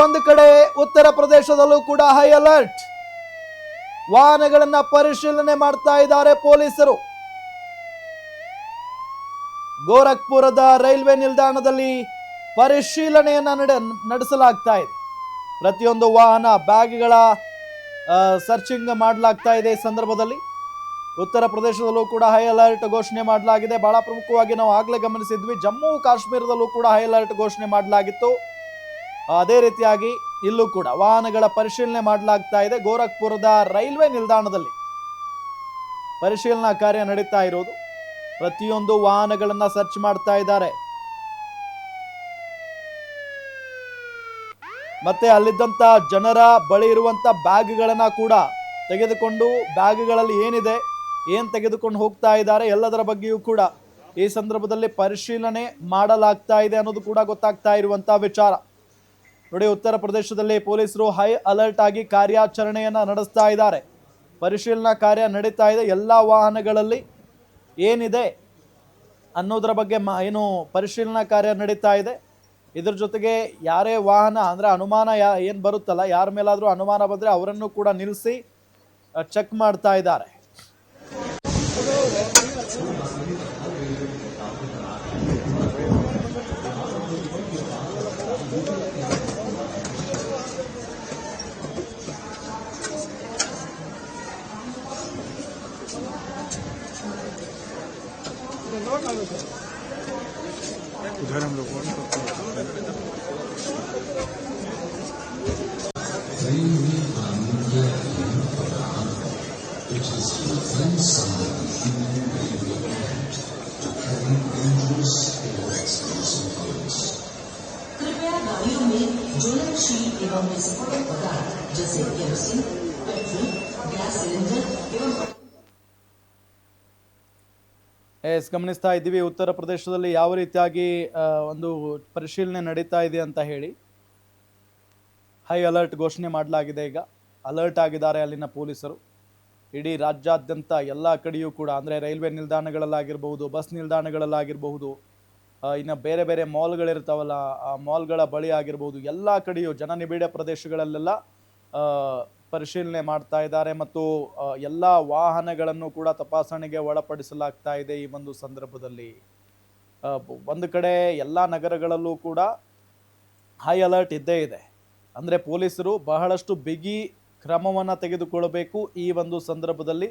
ಒಂದು ಕಡೆ ಉತ್ತರ ಪ್ರದೇಶದಲ್ಲೂ ಕೂಡ ಹೈ ಅಲರ್ಟ್. ವಾಹನಗಳನ್ನ ಪರಿಶೀಲನೆ ಮಾಡ್ತಾ ಇದ್ದಾರೆ ಪೊಲೀಸರು. ಗೋರಖ್ಪುರದ ರೈಲ್ವೆ ನಿಲ್ದಾಣದಲ್ಲಿ ಪರಿಶೀಲನೆಯನ್ನ ನಡೆಸಲಾಗ್ತಾ ಇದೆ. ಪ್ರತಿಯೊಂದು ವಾಹನ ಬ್ಯಾಗ್ಗಳ ಸರ್ಚಿಂಗ್ ಮಾಡಲಾಗ್ತಾ ಇದೆ. ಈ ಸಂದರ್ಭದಲ್ಲಿ ಉತ್ತರ ಪ್ರದೇಶದಲ್ಲೂ ಕೂಡ ಹೈ ಅಲರ್ಟ್ ಘೋಷಣೆ ಮಾಡಲಾಗಿದೆ. ಬಹಳ ಪ್ರಮುಖವಾಗಿ ನಾವು ಆಗ್ಲೇ ಗಮನಿಸಿದ್ವಿ, ಜಮ್ಮು ಕಾಶ್ಮೀರದಲ್ಲೂ ಕೂಡ ಹೈ ಅಲರ್ಟ್ ಘೋಷಣೆ ಮಾಡಲಾಗಿತ್ತು. ಅದೇ ರೀತಿಯಾಗಿ ಇಲ್ಲೂ ಕೂಡ ವಾಹನಗಳ ಪರಿಶೀಲನೆ ಮಾಡಲಾಗ್ತಾ ಇದೆ. ಗೋರಖ್ಪುರದ ರೈಲ್ವೆ ನಿಲ್ದಾಣದಲ್ಲಿ ಪರಿಶೀಲನಾ ಕಾರ್ಯ ನಡೀತಾ ಇರೋದು. ಪ್ರತಿಯೊಂದು ವಾಹನಗಳನ್ನ ಸರ್ಚ್ ಮಾಡ್ತಾ ಇದ್ದಾರೆ. ಮತ್ತೆ ಅಲ್ಲಿದ್ದಂತ ಜನರ ಬಳಿ ಇರುವಂತ ಬ್ಯಾಗ್ಗಳನ್ನ ಕೂಡ ತೆಗೆದುಕೊಂಡು, ಬ್ಯಾಗ್ಗಳಲ್ಲಿ ಏನಿದೆ, ಏನ್ ತೆಗೆದುಕೊಂಡು ಹೋಗ್ತಾ ಇದ್ದಾರೆ, ಎಲ್ಲದರ ಬಗ್ಗೆಯೂ ಕೂಡ ಈ ಸಂದರ್ಭದಲ್ಲಿ ಪರಿಶೀಲನೆ ಮಾಡಲಾಗ್ತಾ ಇದೆ ಅನ್ನೋದು ಕೂಡ ಗೊತ್ತಾಗ್ತಾ ಇರುವಂತ ವಿಚಾರ. ನೋಡಿ, ಉತ್ತರ ಪ್ರದೇಶದಲ್ಲಿ ಪೊಲೀಸರು ಹೈ ಅಲರ್ಟ್ ಆಗಿ ಕಾರ್ಯಾಚರಣೆಯನ್ನ ನಡೆಸ್ತಾ ಇದ್ದಾರೆ. ಪರಿಶೀಲನಾ ಕಾರ್ಯ ನಡೀತಾ ಇದೆ. ಎಲ್ಲ ವಾಹನಗಳಲ್ಲಿ ಏನಿದೆ ಅನ್ನೋದರ ಬಗ್ಗೆ ಏನು ಪರಿಶೀಲನಾ ಕಾರ್ಯ ನಡೀತಾ ಇದೆ. ಇದ್ರ ಜೊತೆಗೆ ಯಾರೇ ವಾಹನ ಅಂದ್ರೆ ಅನುಮಾನ ಏನ್ ಬರುತ್ತಲ್ಲ, ಯಾರ ಮೇಲಾದ್ರೂ ಅನುಮಾನ ಬಂದ್ರೆ ಅವರನ್ನು ಕೂಡ ನಿಲ್ಲಿಸಿ ಚೆಕ್ ಮಾಡ್ತಾ ಇದ್ದಾರೆ. उधर हम लोग कृपया गाड़ियों में ज्वलनशील एवं विस्फोटक पदार्थ जैसे केरोसिन, पेट्रोल, गैस सिलेंडर एवं ಗಮನಿಸ್ತಾ ಇದ್ದೀವಿ ಉತ್ತರ ಪ್ರದೇಶದಲ್ಲಿ ಯಾವ ರೀತಿಯಾಗಿ ಒಂದು ಪರಿಶೀಲನೆ ನಡೀತಾ ಇದೆ ಅಂತ ಹೇಳಿ. ಹೈ ಅಲರ್ಟ್ ಘೋಷಣೆ ಮಾಡಲಾಗಿದೆ. ಈಗ ಅಲರ್ಟ್ ಆಗಿದ್ದಾರೆ ಅಲ್ಲಿನ ಪೊಲೀಸರು. ಇಡೀ ರಾಜ್ಯಾದ್ಯಂತ ಎಲ್ಲ ಕಡೆಯೂ ಕೂಡ, ಅಂದರೆ ರೈಲ್ವೆ ನಿಲ್ದಾಣಗಳಲ್ಲಾಗಿರ್ಬಹುದು, ಬಸ್ ನಿಲ್ದಾಣಗಳಲ್ಲಾಗಿರಬಹುದು, ಇನ್ನು ಬೇರೆ ಬೇರೆ ಮಾಲ್ಗಳಿರ್ತಾವಲ್ಲ, ಆ ಮಾಲ್ಗಳ ಬಳಿ ಆಗಿರ್ಬೋದು, ಎಲ್ಲ ಕಡೆಯೂ ಜನನಿಬಿಡ ಪ್ರದೇಶಗಳಲ್ಲೆಲ್ಲ ಪರಿಶೀಲನೆ ಮಾಡ್ತಾ ಇದ್ದಾರೆ. ಮತ್ತು ಎಲ್ಲ ವಾಹನಗಳನ್ನು ಕೂಡ ತಪಾಸಣೆಗೆ ಒಳಪಡಿಸಲಾಗ್ತಾ ಇದೆ. ಈ ಒಂದು ಸಂದರ್ಭದಲ್ಲಿ ಒಂದು ಕಡೆ ಎಲ್ಲ ನಗರಗಳಲ್ಲೂ ಕೂಡ ಹೈ ಅಲರ್ಟ್ ಇದ್ದೇ ಇದೆ. ಅಂದರೆ ಪೊಲೀಸರು ಬಹಳಷ್ಟು ಬಿಗಿ ಕ್ರಮವನ್ನು ತೆಗೆದುಕೊಳ್ಳಬೇಕು ಈ ಒಂದು ಸಂದರ್ಭದಲ್ಲಿ.